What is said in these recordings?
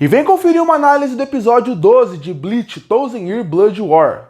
E vem conferir uma análise do episódio 12 de Bleach Thousand Year Blood War.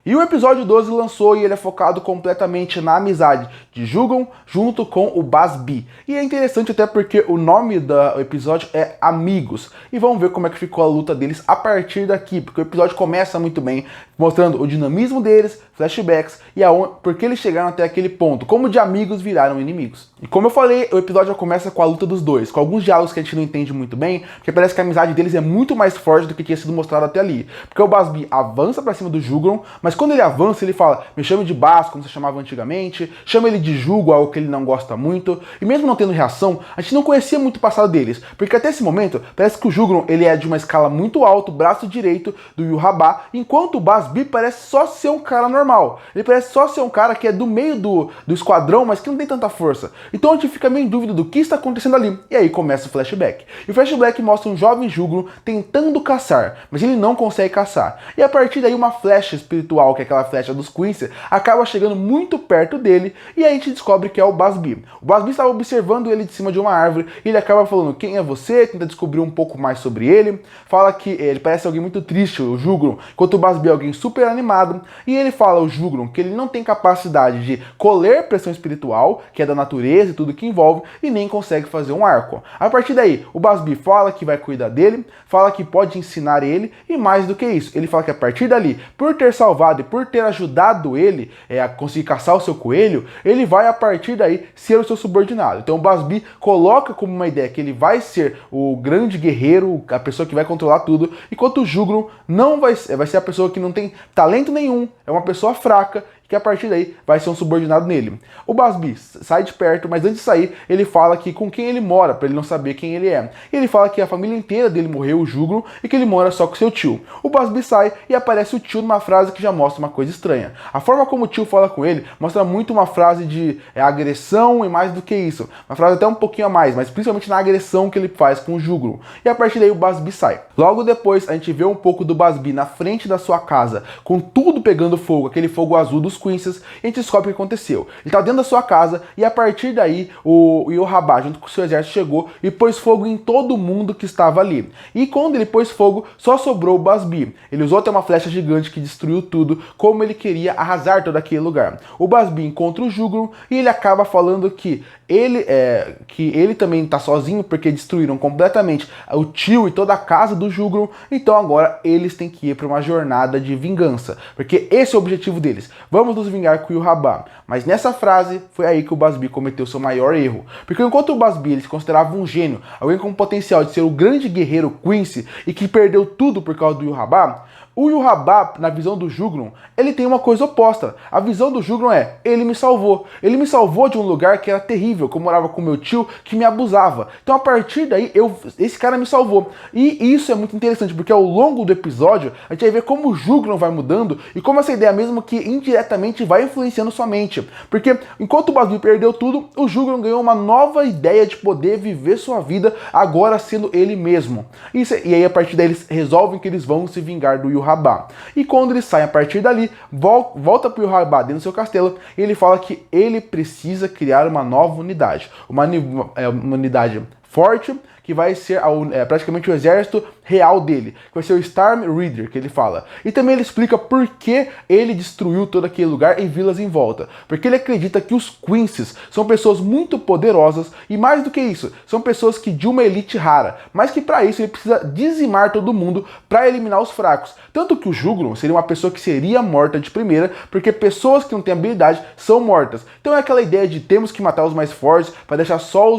E o episódio 12 lançou e ele é focado completamente na amizade de Jugon junto com o Basbi. E é interessante até porque o nome do episódio é Amigos. E vamos ver como é que ficou a luta deles a partir daqui, porque o episódio começa muito bem, mostrando o dinamismo deles, flashbacks e porque eles chegaram até aquele ponto, como de amigos viraram inimigos. E como eu falei, o episódio já começa com a luta dos dois, com alguns diálogos que a gente não entende muito bem, porque parece que a amizade deles é muito mais forte do que tinha sido mostrado até ali. Porque o Basbi avança pra cima do Jugon, mas quando ele avança, ele fala, me chame de Bas, como você chamava antigamente, chama ele de Jugo, algo que ele não gosta muito, e mesmo não tendo reação, a gente não conhecia muito o passado deles, porque até esse momento, parece que o Jugon, ele é de uma escala muito alta, braço direito do Yhwach, enquanto o Basbi parece só ser um cara normal, ele parece só ser um cara que é do meio do esquadrão, mas que não tem tanta força, então a gente fica meio em dúvida do que está acontecendo ali, e aí começa o flashback, e o flashback mostra um jovem Jugon tentando caçar, mas ele não consegue caçar, e a partir daí uma flecha espiritual, que é aquela flecha dos Quincy, acaba chegando muito perto dele e aí a gente descobre que é o Basbi. O Basbi estava observando ele de cima de uma árvore e ele acaba falando quem é você, tenta descobrir um pouco mais sobre ele, fala que ele parece alguém muito triste, o Jugon, enquanto o Basbi é alguém super animado e ele fala ao Jugon que ele não tem capacidade de colher pressão espiritual, que é da natureza e tudo que envolve, e nem consegue fazer um arco. A partir daí, o Basbi fala que vai cuidar dele, fala que pode ensinar ele e mais do que isso, ele fala que a partir dali, por ter salvado e por ter ajudado ele a conseguir caçar o seu coelho, ele vai a partir daí ser o seu subordinado. Então o Basbi coloca como uma ideia que ele vai ser o grande guerreiro, a pessoa que vai controlar tudo, enquanto o Jugon não vai ser a pessoa que não tem talento nenhum, é uma pessoa fraca, que a partir daí vai ser um subordinado nele. O Basbi sai de perto, mas antes de sair, ele fala que com quem ele mora, para ele não saber quem ele é. E ele fala que a família inteira dele morreu, o Jugon, e que ele mora só com seu tio. O Basbi sai e aparece o tio numa frase que já mostra uma coisa estranha. A forma como o tio fala com ele mostra muito uma frase de agressão e mais do que isso. Uma frase até um pouquinho a mais, mas principalmente na agressão que ele faz com o Jugon. E a partir daí o Basbi sai. Logo depois a gente vê um pouco do Basbi na frente da sua casa, com tudo pegando fogo, aquele fogo azul dos Quincy, e a gente descobre o que aconteceu. Ele tá dentro da sua casa e a partir daí o Yhwach junto com o seu exército chegou e pôs fogo em todo mundo que estava ali. E quando ele pôs fogo, só sobrou o Basbi. Ele usou até uma flecha gigante que destruiu tudo, como ele queria arrasar todo aquele lugar. O Basbi encontra o Jugon e ele acaba falando que ele também tá sozinho porque destruíram completamente o tio e toda a casa do Jugon, então agora eles têm que ir para uma jornada de vingança, porque esse é o objetivo deles. Vamos nos vingar com o Yhwach. Mas nessa frase foi aí que o Basbi cometeu seu maior erro, porque enquanto o Basbi ele se considerava um gênio, alguém com potencial de ser o grande guerreiro Quincy e que perdeu tudo por causa do Yhwach, o Yhwach, na visão do Jugon, ele tem uma coisa oposta. A visão do Jugon é, ele me salvou. Ele me salvou de um lugar que era terrível, que eu morava com meu tio, que me abusava. Então a partir daí, esse cara me salvou. E isso é muito interessante, porque ao longo do episódio, a gente vai ver como o Jugon vai mudando e como essa ideia mesmo que indiretamente vai influenciando sua mente. Porque enquanto o Basbi perdeu tudo, o Jugon ganhou uma nova ideia de poder viver sua vida agora sendo ele mesmo. E aí a partir daí eles resolvem que eles vão se vingar do Yhwach. E quando ele sai a partir dali, volta para o Yhwach dentro do seu castelo e ele fala que ele precisa criar uma nova unidade. Uma unidade forte, que vai ser praticamente o exército real dele, que vai ser o Storm Reader, que ele fala. E também ele explica por que ele destruiu todo aquele lugar e vilas em volta. Porque ele acredita que os Quincy são pessoas muito poderosas e mais do que isso, são pessoas que de uma elite rara, mas que para isso ele precisa dizimar todo mundo para eliminar os fracos. Tanto que o Jugon seria uma pessoa que seria morta de primeira, porque pessoas que não têm habilidade são mortas. Então é aquela ideia de temos que matar os mais fortes para deixar só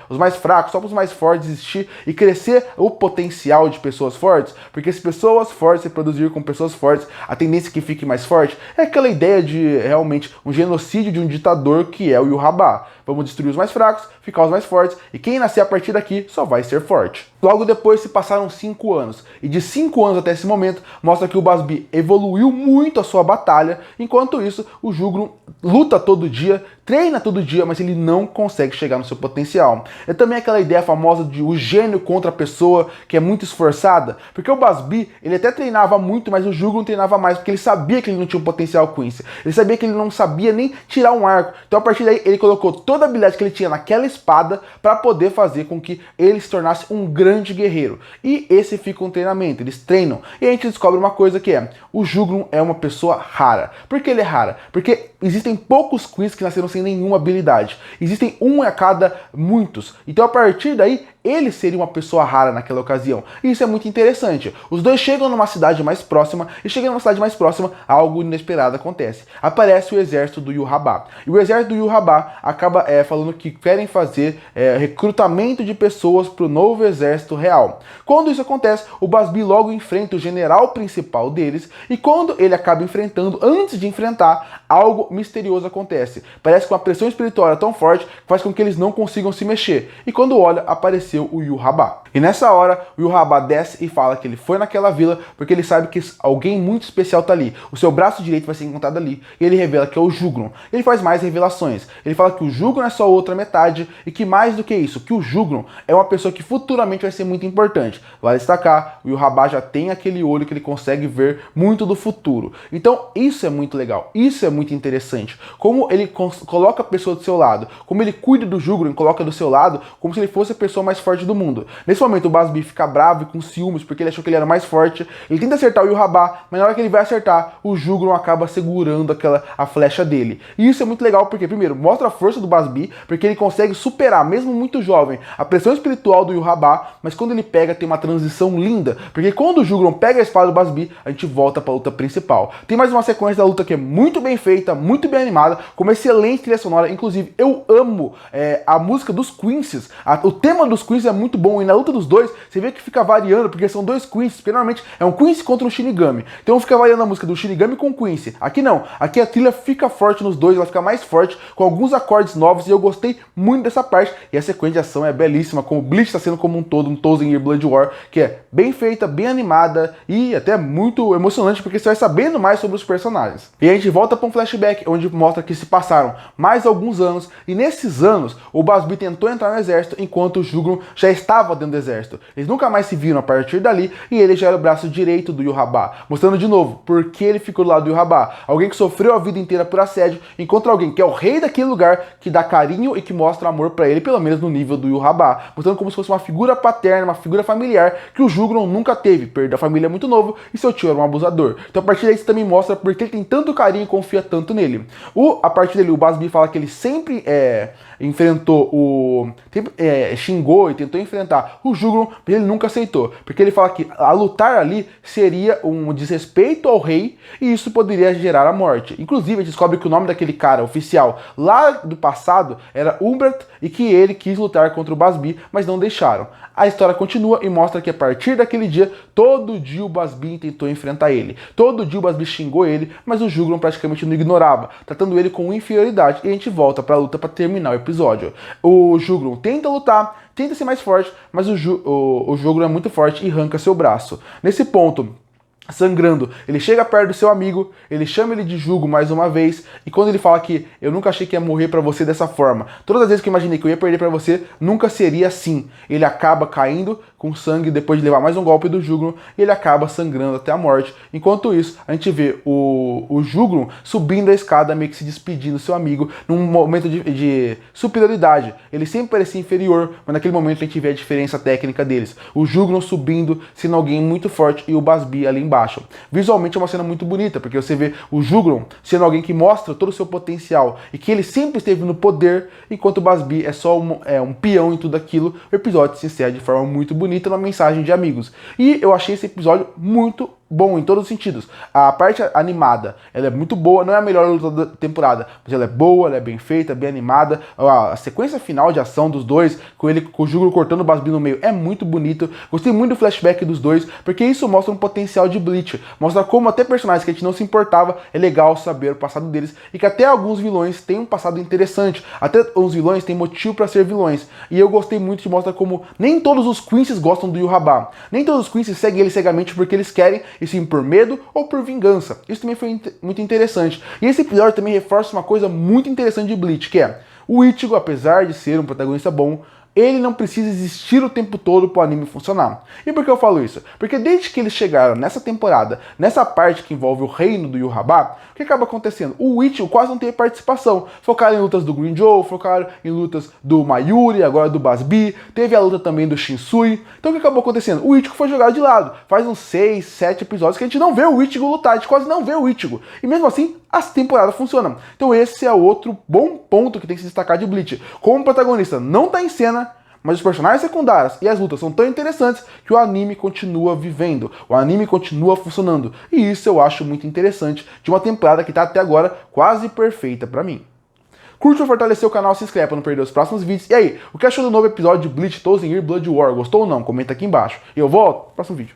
os mais fracos, só para os mais fortes existir e crescer o potencial de pessoas fortes, porque se pessoas fortes se produzir com pessoas fortes, a tendência que fique mais forte é aquela ideia de realmente um genocídio de um ditador que é o Yhwach. Vamos destruir os mais fracos, ficar os mais fortes, e quem nascer a partir daqui só vai ser forte. Logo depois se passaram 5 anos, e de 5 anos até esse momento, mostra que o Basbi evoluiu muito a sua batalha, enquanto isso, o Jugon luta todo dia, treina todo dia, mas ele não consegue chegar no seu potencial. É também aquela ideia famosa de o gênio contra a pessoa que é muito esforçada, porque o Busby, ele até treinava muito, mas o Jugon treinava mais, porque ele sabia que ele não tinha um potencial Quincy. Ele sabia que ele não sabia nem tirar um arco. Então a partir daí ele colocou toda a habilidade que ele tinha naquela espada para poder fazer com que ele se tornasse um grande guerreiro. E esse fica um treinamento, eles treinam. E a gente descobre uma coisa que é, o Jugon é uma pessoa rara. Por que ele é rara? Porque existem poucos Quincy que nasceram sem nenhuma habilidade. Existem um a cada muitos. Então a partir daí ele seria uma pessoa rara naquela ocasião. E isso é muito interessante. Os dois chegam numa cidade mais próxima, e chegando numa cidade mais próxima, algo inesperado acontece. Aparece o exército do Yhwach. E o exército do Yhwach acaba falando que querem fazer recrutamento de pessoas para o novo exército real. Quando isso acontece, o Busby logo enfrenta o general principal deles, e quando ele acaba enfrentando, antes de enfrentar, algo misterioso acontece. Parece que uma pressão espiritual é tão forte que faz com que eles não consigam se mexer. E quando olha, apareceu o Yhwach. E nessa hora, o Yhwach desce e fala que ele foi naquela vila porque ele sabe que alguém muito especial tá ali. O seu braço direito vai ser encontrado ali. E ele revela que é o Jugron. Ele faz mais revelações. Ele fala que o Jugron é só outra metade e que mais do que isso, que o Jugron é uma pessoa que futuramente vai ser muito importante. Vale destacar, o Yhwach já tem aquele olho que ele consegue ver muito do futuro. Então isso é muito legal. Isso é muito interessante. Como ele coloca a pessoa do seu lado. Como ele cuida do Jugron e coloca do seu lado como se ele fosse a pessoa mais forte do mundo. Nesse momento o Busby fica bravo e com ciúmes porque ele achou que ele era mais forte. Ele tenta acertar o Yhwach, mas na hora que ele vai acertar, o Jugron acaba segurando a flecha dele. E isso é muito legal porque, primeiro, mostra a força do Busby, porque ele consegue superar, mesmo muito jovem, a pressão espiritual do Yhwach, mas quando ele pega tem uma transição linda, porque quando o Jugron pega a espada do Busby, a gente volta para a luta principal. Tem mais uma sequência da luta que é muito bem feita, muito bem animada, com uma excelente trilha sonora. Inclusive, eu amo a música dos Quincy's, o tema dos Quincy é muito bom, e na luta dos dois, você vê que fica variando, porque são dois Quincy, porque normalmente é um Quincy contra um Shinigami. Então fica variando a música do Shinigami com o Quincy. Aqui não, aqui a trilha fica forte nos dois, ela fica mais forte, com alguns acordes novos, e eu gostei muito dessa parte. E a sequência de ação é belíssima, como o Bleach está sendo como um todo, um Thousand Year Blood War, que é bem feita, bem animada, e até muito emocionante, porque você vai sabendo mais sobre os personagens. E a gente volta para um flashback, onde mostra que se passaram mais alguns anos, e nesses anos, o Busby tentou entrar no exército, enquanto o Jugron já estava dentro do exército. Eles nunca mais se viram a partir dali, e ele já era o braço direito do Yhwach, mostrando de novo por que ele ficou do lado do Yhwach. Alguém que sofreu a vida inteira por assédio, encontra alguém que é o rei daquele lugar, que dá carinho e que mostra amor pra ele, pelo menos no nível do Yhwach, mostrando como se fosse uma figura paterna, uma figura familiar, que o Jugron nunca teve. Perdeu a família muito novo, e seu tio era um abusador. Então a partir daí isso também mostra por que ele tem tanto carinho e confia tanto nele. A partir dele, o Busby fala que ele sempre enfrentou xingou e tentou enfrentar o Jugron, mas ele nunca aceitou, porque ele fala que a lutar ali seria um desrespeito ao rei, e isso poderia gerar a morte. Inclusive, a gente descobre que o nome daquele cara oficial lá do passado era Umbert, e que ele quis lutar contra o Busby, mas não deixaram. A história continua e mostra que a partir daquele dia, todo dia o Busby tentou enfrentar ele. Todo dia o Busby xingou ele, mas o Jugron praticamente não ignorava, tratando ele com inferioridade, e a gente volta pra luta para terminar o episódio. O Jugron tenta lutar, tenta ser mais forte, mas o Jugron é muito forte e arranca seu braço. Nesse ponto, sangrando, ele chega perto do seu amigo, ele chama ele de Jugo mais uma vez, e quando ele fala que eu nunca achei que ia morrer pra você dessa forma, todas as vezes que eu imaginei que eu ia perder pra você, nunca seria assim. Ele acaba caindo com sangue depois de levar mais um golpe do Jugron, e ele acaba sangrando até a morte. Enquanto isso, a gente vê o Jugron subindo a escada, meio que se despedindo do seu amigo, num momento de superioridade. Ele sempre parecia inferior, mas naquele momento a gente vê a diferença técnica deles. O Jugron subindo, sendo alguém muito forte, e o Busby ali embaixo. Visualmente é uma cena muito bonita, porque você vê o Jugron sendo alguém que mostra todo o seu potencial, e que ele sempre esteve no poder, enquanto o Busby é só um peão em tudo aquilo. O episódio se encerra de forma muito bonita, numa mensagem de amigos. E eu achei esse episódio muito bom em todos os sentidos. A parte animada, ela é muito boa, não é a melhor luta da temporada, mas ela é boa, ela é bem feita, bem animada. A sequência final de ação dos dois, com o Jugron cortando o Busby no meio, é muito bonito. Gostei muito do flashback dos dois, porque isso mostra um potencial de Bleach. Mostra como até personagens que a gente não se importava, é legal saber o passado deles, e que até alguns vilões têm um passado interessante. Até os vilões têm motivo para ser vilões. E eu gostei muito de mostrar como nem todos os Quincy's gostam do Yhwach. Nem todos os Quincy's seguem ele cegamente porque eles querem, e sim por medo ou por vingança. Isso também foi muito interessante. E esse episódio também reforça uma coisa muito interessante de Bleach, que é o Ichigo, apesar de ser um protagonista bom, Ele não precisa existir o tempo todo para o anime funcionar. E por que eu falo isso? Porque desde que eles chegaram nessa temporada, nessa parte que envolve o reino do Yurabá, o que acaba acontecendo? O Ichigo quase não teve participação. Focaram em lutas do Green Joe, focaram em lutas do Mayuri, agora do Basbi, teve a luta também do Shinsui. Então o que acabou acontecendo? O Ichigo foi jogado de lado. Faz uns 6, 7 episódios que a gente não vê o Ichigo lutar, a gente quase não vê o Ichigo. E mesmo assim, as temporadas funcionam. Então esse é outro bom ponto que tem que se destacar de Bleach. Como o protagonista não está em cena, mas os personagens secundários e as lutas são tão interessantes que o anime continua vivendo, o anime continua funcionando. E isso eu acho muito interessante de uma temporada que está até agora quase perfeita para mim. Curte ou fortalecer o canal, se inscreve para não perder os próximos vídeos. E aí, o que achou do novo episódio de Bleach Thousand Year Blood War? Gostou ou não? Comenta aqui embaixo. E eu volto no próximo vídeo.